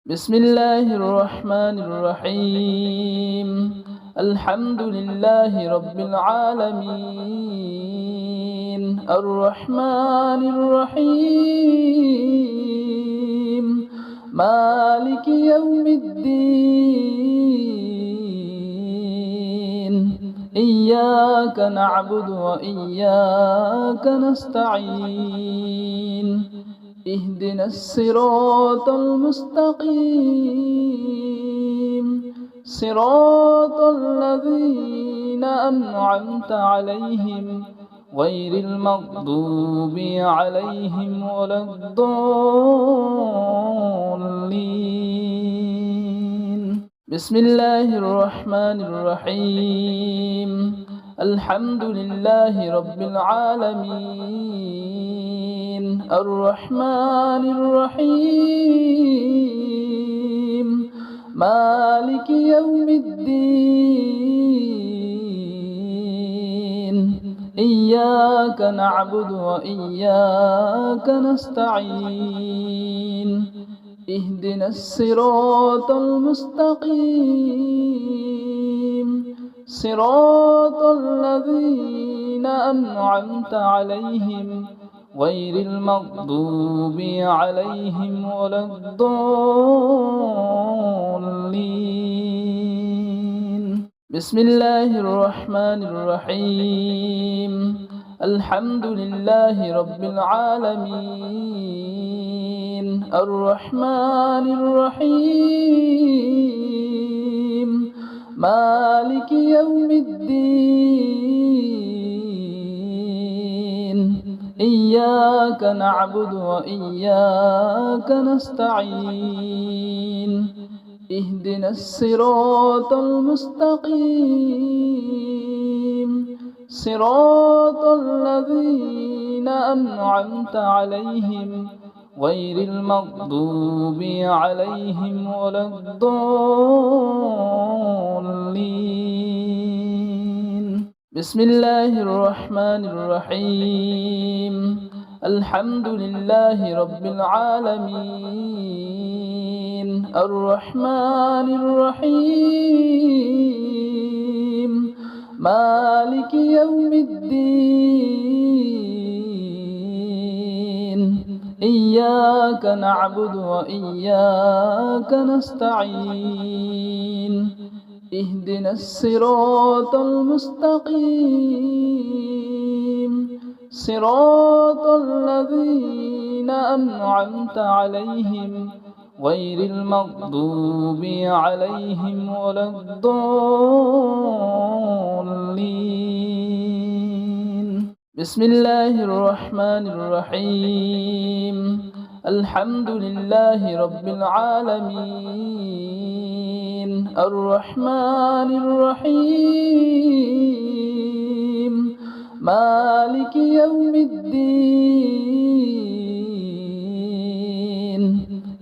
بسم الله الرحمن الرحيم. الحمد لله رب العالمين الرحمن الرحيم مالك يوم الدين. إياك نعبد وإياك نستعين. اهدنا الصراط المستقيم صراط الذين أنعمت عليهم غير المغضوب عليهم ولا الضالين. بسم الله الرحمن الرحيم. الحمد لله رب العالمين الرحمن الرحيم مالك يوم الدين. إياك نعبد وإياك نستعين. اهدنا الصراط المستقيم صراط الذين أنعمت عليهم غير المغضوب عليهم ولا الضالين. بسم الله الرحمن الرحيم. الحمد لله رب العالمين الرحمن الرحيم مالك يوم الدين. إياك نعبد وإياك نستعين. اهدنا الصراط المستقيم صراط الذين أنعمت عليهم غير المغضوب عليهم ولا الضالين. بسم الله الرحمن الرحيم. الحمد لله رب العالمين الرحمن الرحيم مالك يوم الدين. إياك نعبد وإياك نستعين. اهدنا الصراط المستقيم صراط الذين أنعمت عليهم غير المغضوب عليهم ولا الضالين. بسم الله الرحمن الرحيم. الحمد لله رب العالمين الرحمن الرحيم مالك يوم الدين.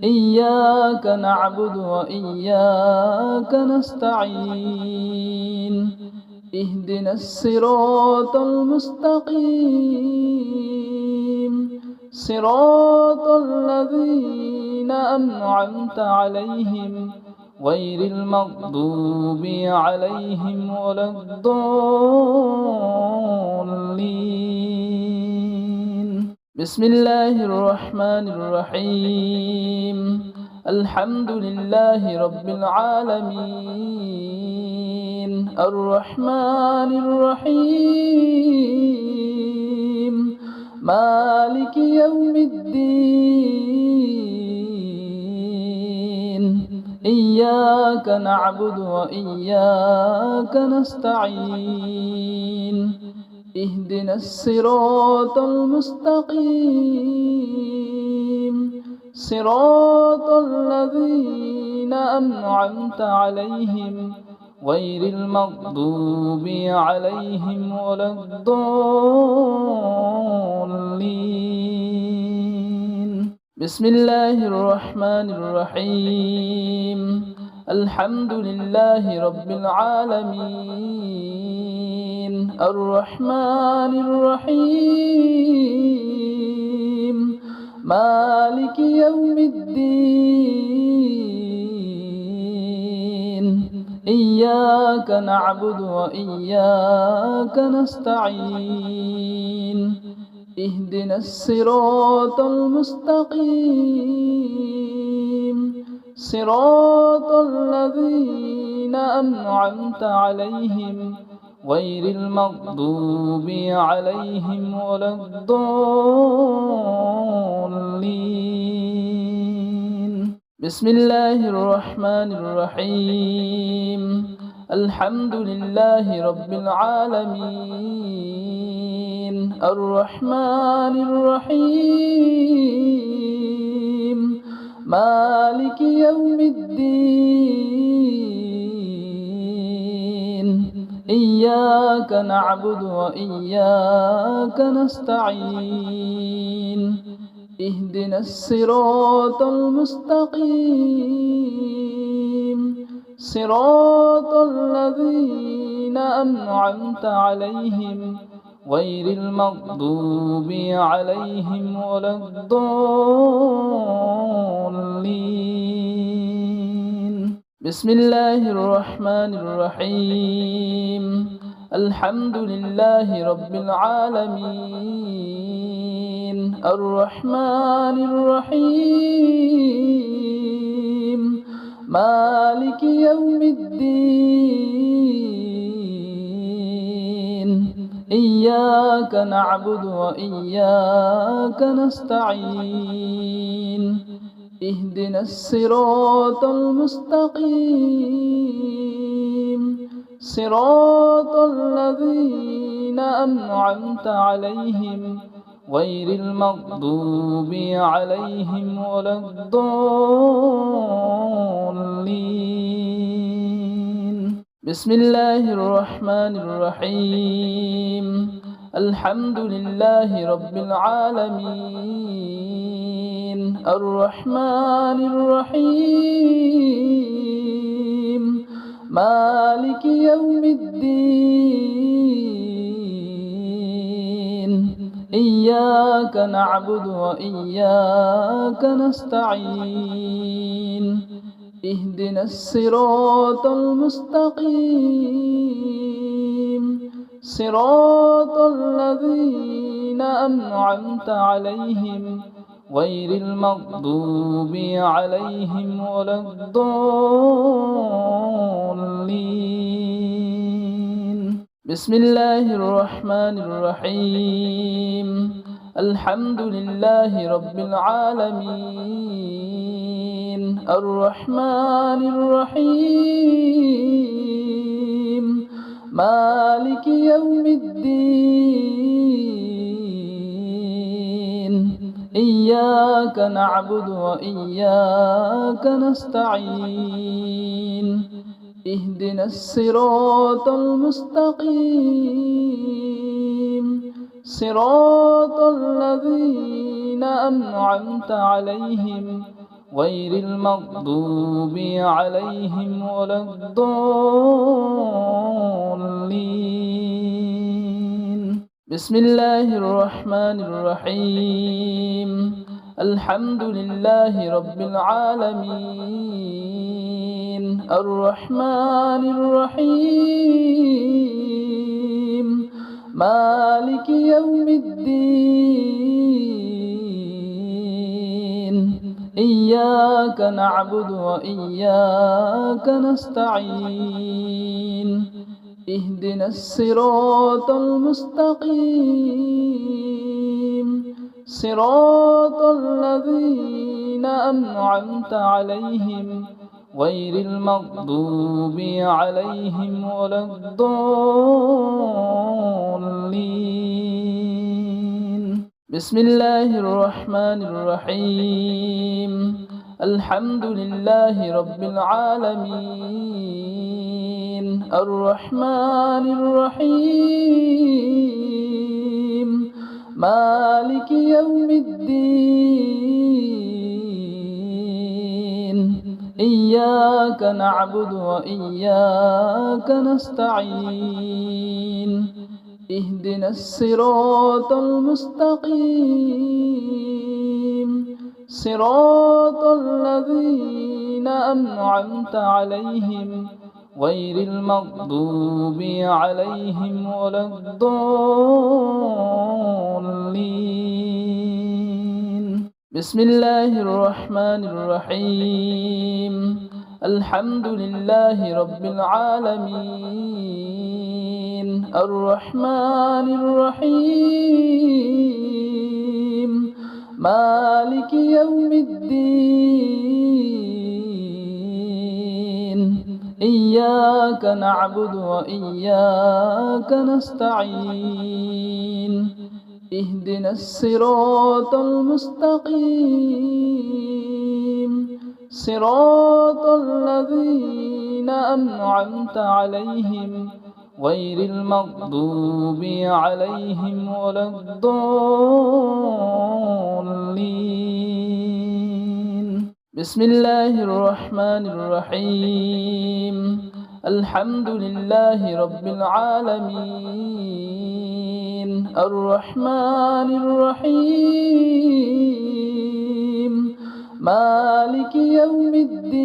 إياك نعبد وإياك نستعين. اهدنا الصراط المستقيم صراط الذين أنعمت عليهم غير المغضوب عليهم ولا الضالين. بسم الله الرحمن الرحيم. الحمد لله رب العالمين الرحمن الرحيم مالك يوم الدين. إياك نعبد وإياك نستعين. اهدنا الصراط المستقيم صراط الذين أنعمت عليهم غير المغضوب عليهم ولا الضالين. بسم الله الرحمن الرحيم. الحمد لله رب العالمين الرحمن الرحيم مالك يوم الدين. إياك نعبد وإياك نستعين اهدنا الصراط المستقيم صراط الذين أنعمت عليهم غير المغضوب عليهم ولا الضالين. بسم الله الرحمن الرحيم. الحمد لله رب العالمين الرحمن الرحيم مالك يوم الدين إياك نعبد وإياك نستعين اهدنا الصراط المستقيم صراط الذين أنعمت عليهم غير المغضوب عليهم ولا الضالين. بسم الله الرحمن الرحيم. الحمد لله رب العالمين الرحمن الرحيم مالك يوم الدين إياك نعبد وإياك نستعين اهدنا الصراط المستقيم صراط الذين أنعمت عليهم غير المغضوب عليهم ولا الضالين. بسم الله الرحمن الرحيم. الحمد لله رب العالمين الرحمن الرحيم مالك يوم الدين إياك نعبد وإياك نستعين اهدنا الصراط المستقيم صراط الذين أنعمت عليهم غير المغضوب عليهم ولا الضالين. بسم الله الرحمن الرحيم. الحمد لله رب العالمين الرحمن الرحيم مالك يوم الدين إياك نعبد وإياك نستعين اهدنا الصراط المستقيم صراط الذين أنعمت عليهم غير المغضوب عليهم ولا الضالين. بسم الله الرحمن الرحيم. الحمد لله رب العالمين الرحمن الرحيم مالك يوم الدين إياك نعبد وإياك نستعين اهدنا الصراط المستقيم صراط الذين أنعمت عليهم غير المغضوب عليهم ولا الضالين. بسم الله الرحمن الرحيم. الحمد لله رب العالمين الرحمن الرحيم مالك يوم الدين إياك نعبد وإياك نستعين اهدنا الصراط المستقيم صراط الذين أنعمت عليهم غير المغضوب عليهم ولا الضالين. بسم الله الرحمن الرحيم. الحمد لله رب العالمين الرحمن الرحيم مالك يوم الدين إياك نعبد وإياك نستعين اهدنا الصراط المستقيم صراط الذين أنعمت عليهم غير المغضوب عليهم ولا الضالين. بسم الله الرحمن الرحيم. الحمد لله رب العالمين الرحمن الرحيم مالك يوم الدين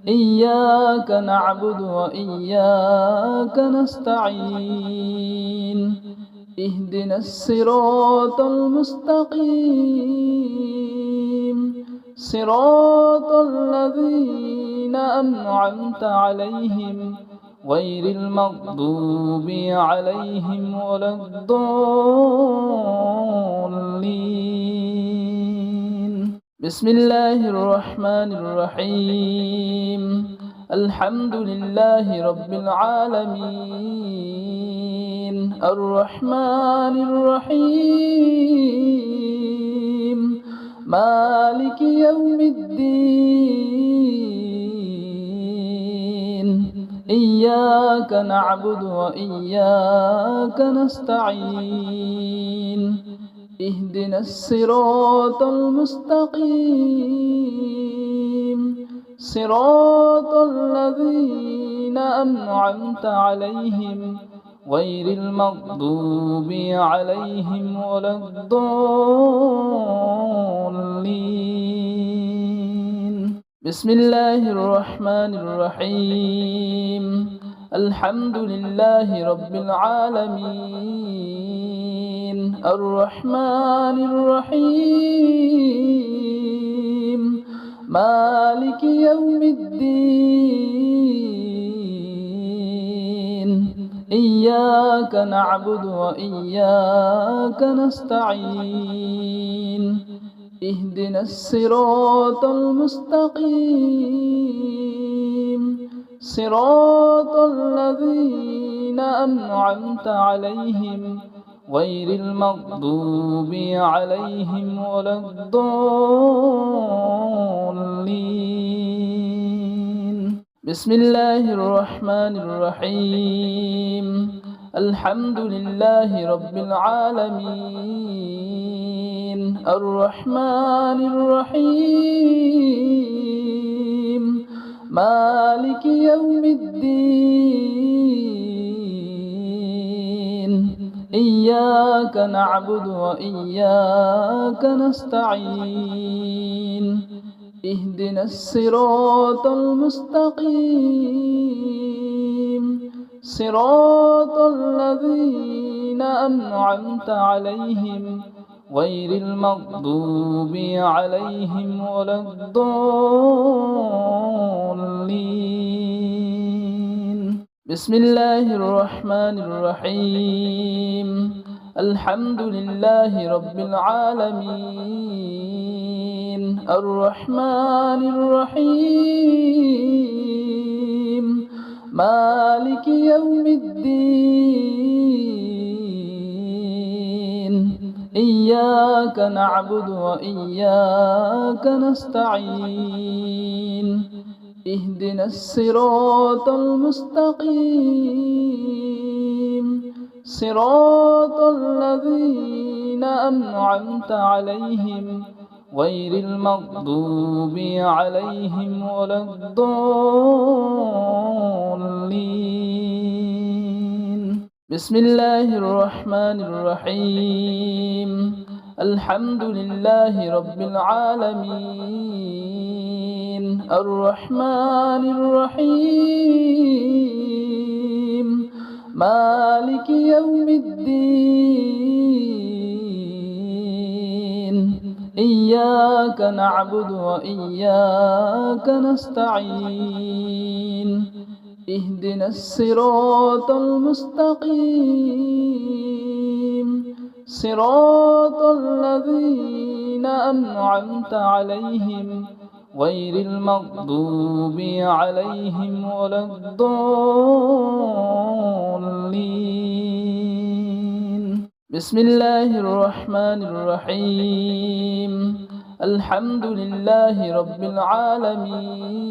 إياك نعبد وإياك نستعين اهدنا الصراط المستقيم صراط الذين أنعمت عليهم غير المغضوب عليهم ولا الضالين. بسم الله الرحمن الرحيم. الحمد لله رب العالمين الرحمن الرحيم مالك يوم الدين إياك نعبد وإياك نستعين اهدنا الصراط المستقيم صراط الذين أنعمت عليهم غير المغضوب عليهم ولا الضالين. بسم الله الرحمن الرحيم. الحمد لله رب العالمين الرحمن الرحيم مالك يوم الدين إياك نعبد وإياك نستعين اهدنا الصراط المستقيم صراط الذين أنعمت عليهم غير المغضوب عليهم ولا الضالين. بسم الله الرحمن الرحيم. الحمد لله رب العالمين الرحمن الرحيم مالك يوم الدين إياك نعبد وإياك نستعين اهدنا الصراط المستقيم صراط الذين أنعمت عليهم غير المغضوب عليهم ولا الضالين. بسم الله الرحمن الرحيم. الحمد لله رب العالمين الرحمن الرحيم مالك يوم الدين إياك نعبد وإياك نستعين اهدنا الصراط المستقيم صراط الذين أنعمت عليهم غير المغضوب عليهم ولا الضالين. بسم الله الرحمن الرحيم. الحمد لله رب العالمين الرحمن الرحيم مالك يوم الدين إياك نعبد وإياك نستعين اهدنا الصراط المستقيم صراط الذين أنعمت عليهم غير المغضوب عليهم ولا الضالين بسم الله الرحمن الرحيم الحمد لله رب العالمين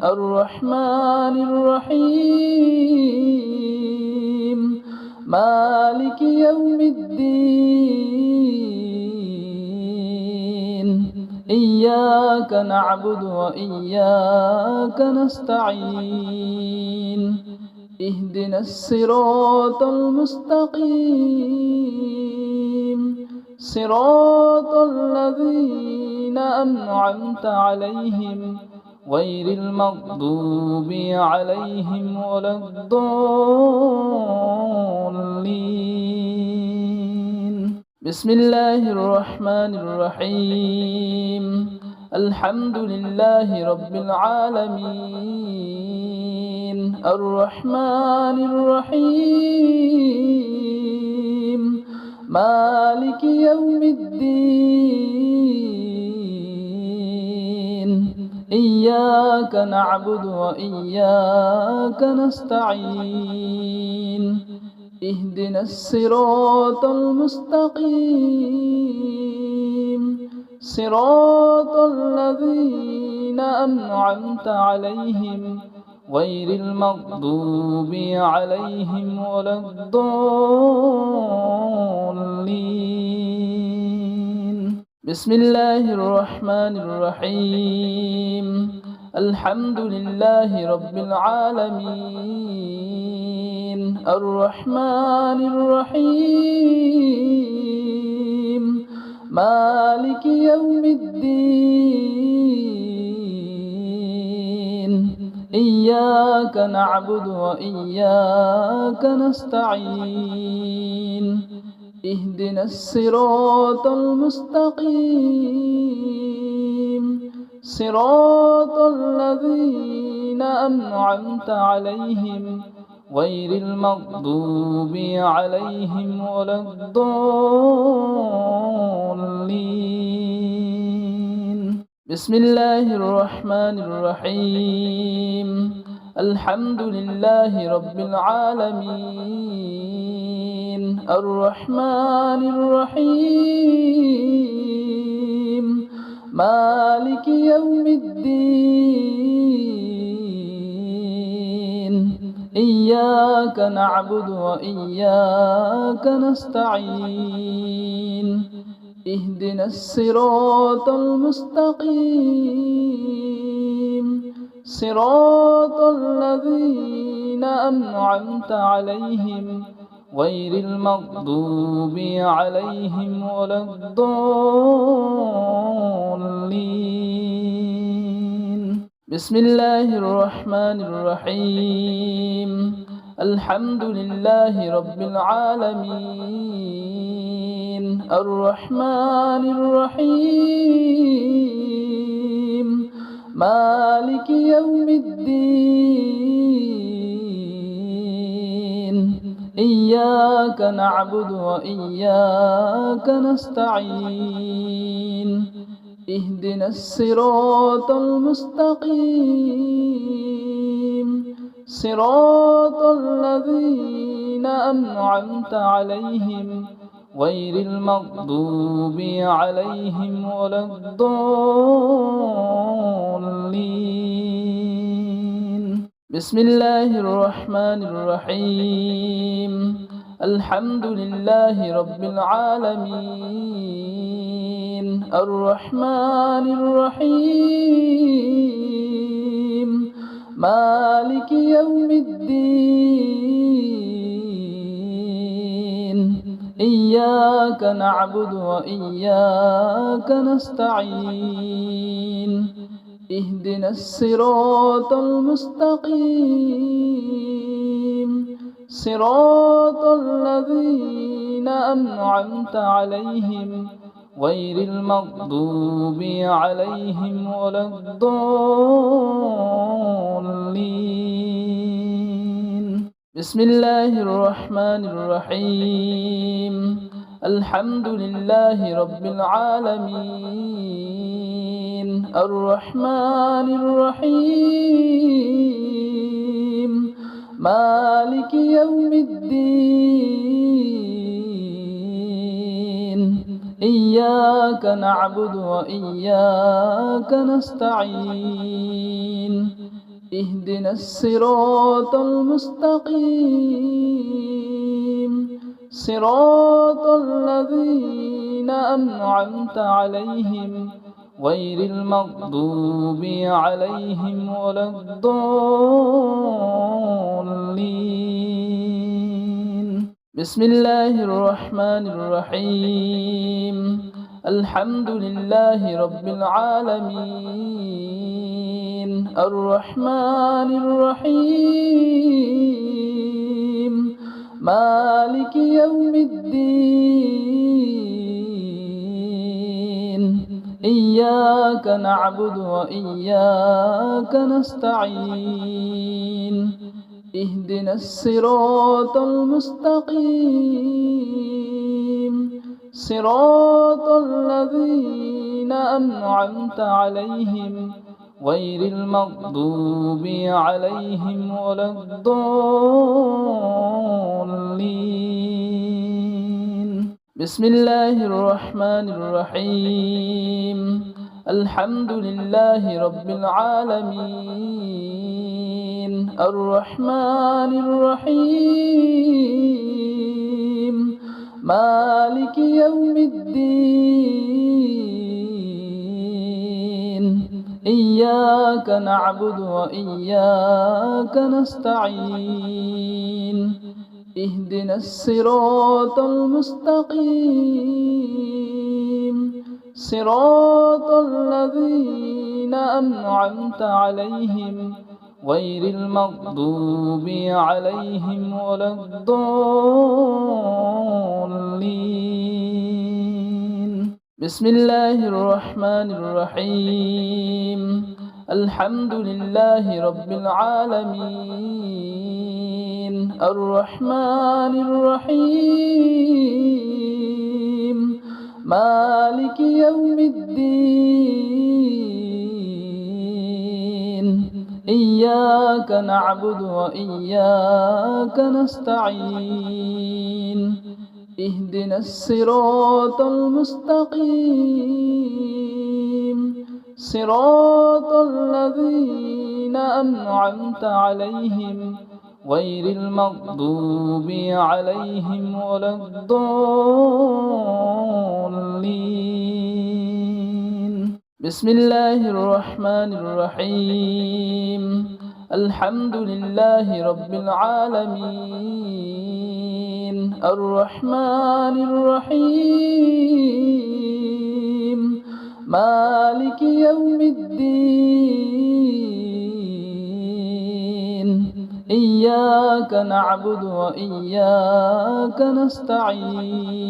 الرحمن الرحيم مالك يوم الدين إياك نعبد وإياك نستعين اهدنا الصراط المستقيم صراط الذين أنعمت عليهم غير المغضوب عليهم ولا الضالين بسم الله الرحمن الرحيم الحمد لله رب العالمين الرحمن الرحيم مالك يوم الدين إياك نعبد وإياك نستعين اهدنا الصراط المستقيم صراط الذين أنعمت عليهم غير المغضوب عليهم ولا الضالين بسم الله الرحمن الرحيم الحمد لله رب العالمين الرحمن الرحيم مالك يوم الدين إياك نعبد وإياك نستعين اهدنا الصراط المستقيم صراط الذين أنعمت عليهم غير المغضوب عليهم ولا الضالين بسم الله الرحمن الرحيم الحمد لله رب العالمين الرحمن الرحيم مالك يوم الدين إياك نعبد وإياك نستعين اهدنا الصراط المستقيم صراط الذين أنعمت عليهم غير المغضوب عليهم ولا الضالين بسم الله الرحمن الرحيم الحمد لله رب العالمين الرحمن الرحيم مالك يوم الدين إياك نعبد وإياك نستعين اهدنا الصراط المستقيم صراط الذين أنعمت عليهم غير المغضوب عليهم ولا الضالين بسم الله الرحمن الرحيم الحمد لله رب العالمين الرحمن الرحيم مالك يوم الدين إياك نعبد وإياك نستعين اهدنا الصراط المستقيم صراط الذين أنعمت عليهم غير المغضوب عليهم ولا الضالين. بسم الله الرحمن الرحيم. الحمد لله رب العالمين الرحمن الرحيم مالك يوم الدين إياك نعبد وإياك نستعين اهدنا الصراط المستقيم صراط الذين أنعمت عليهم غير المغضوب عليهم ولا الضالين. بسم الله الرحمن الرحيم. الحمد لله رب العالمين الرحمن الرحيم مالك يوم الدين إياك نعبد وإياك نستعين اهدنا الصراط المستقيم صراط الذين أنعمت عليهم غير المغضوب عليهم ولا الضالين. بسم الله الرحمن الرحيم. الحمد لله رب العالمين الرحمن الرحيم مالك يوم الدين إياك نعبد وإياك نستعين اهدنا الصراط المستقيم صراط الذين أنعمت عليهم غير المغضوب عليهم ولا الضالين. بسم الله الرحمن الرحيم. الحمد لله رب العالمين الرحمن الرحيم مالك يوم الدين إياك نعبد وإياك نستعين اهدنا الصراط المستقيم صراط الذين أنعمت عليهم غير المغضوب عليهم ولا الضالين. بسم الله الرحمن الرحيم. الحمد لله رب العالمين الرحمن الرحيم مالك يوم الدين إياك نعبد وإياك نستعين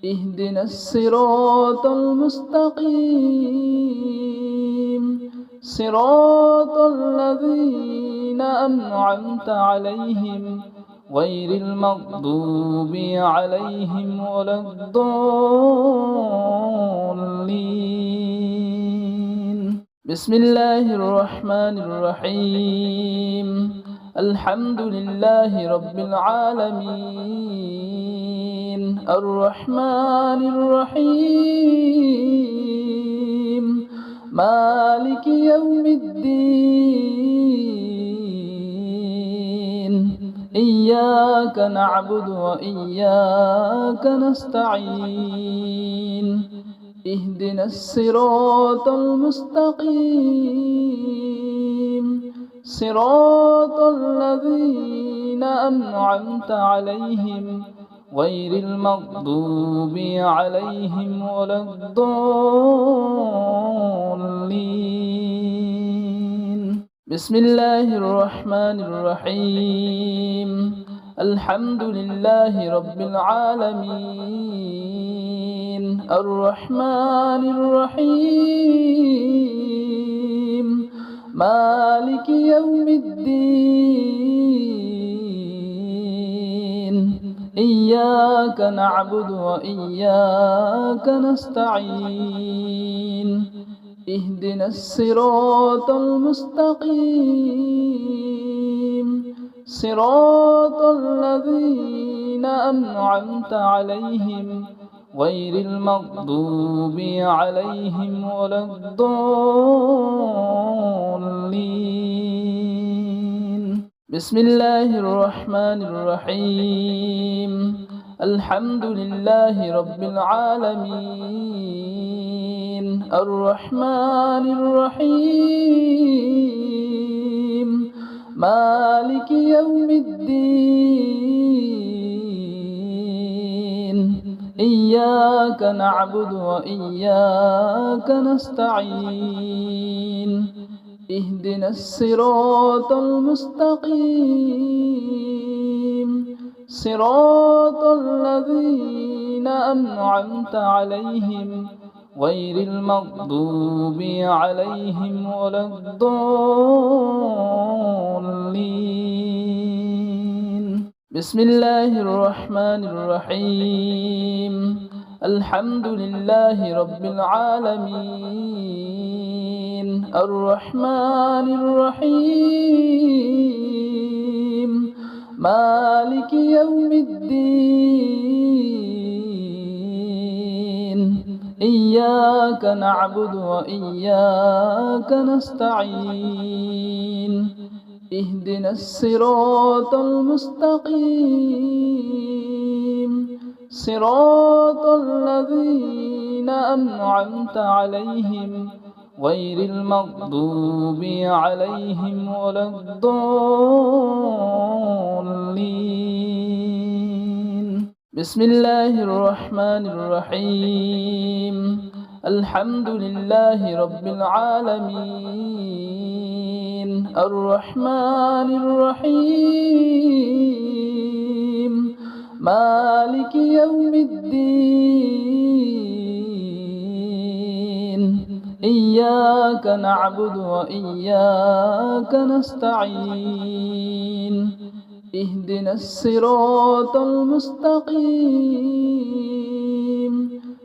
اهدنا الصراط المستقيم صراط الذين أنعمت عليهم غير المغضوب عليهم ولا الضالين. بسم الله الرحمن الرحيم. الحمد لله رب العالمين الرحمن الرحيم مالك يوم الدين إياك نعبد وإياك نستعين اهدنا الصراط المستقيم صراط الذين أنعمت عليهم غير المغضوب عليهم ولا الضالين. بسم الله الرحمن الرحيم. الحمد لله رب العالمين الرحمن الرحيم مالك يوم الدين إياك نعبد وإياك نستعين اهدنا الصراط المستقيم صراط الذين أنعمت عليهم غير المغضوب عليهم ولا الضالين. بسم الله الرحمن الرحيم. الحمد لله رب العالمين الرحمن الرحيم مالك يوم الدين إياك نعبد وإياك نستعين اهدنا الصراط المستقيم صراط الذين أنعمت عليهم غير المغضوب عليهم ولا الضالين. بسم الله الرحمن الرحيم. الحمد لله رب العالمين الرحمن الرحيم مالك يوم الدين إياك نعبد وإياك نستعين اهدنا الصراط المستقيم صراط الذين أنعمت عليهم غير المغضوب عليهم ولا الضالين. بسم الله الرحمن الرحيم. الحمد لله رب العالمين الرحمن الرحيم مالك يوم الدين إياك نعبد وإياك نستعين اهدنا الصراط المستقيم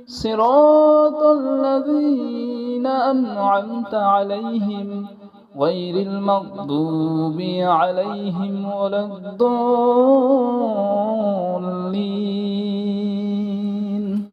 صراط الذين أنعمت عليهم غير المغضوب عليهم ولا الضالين.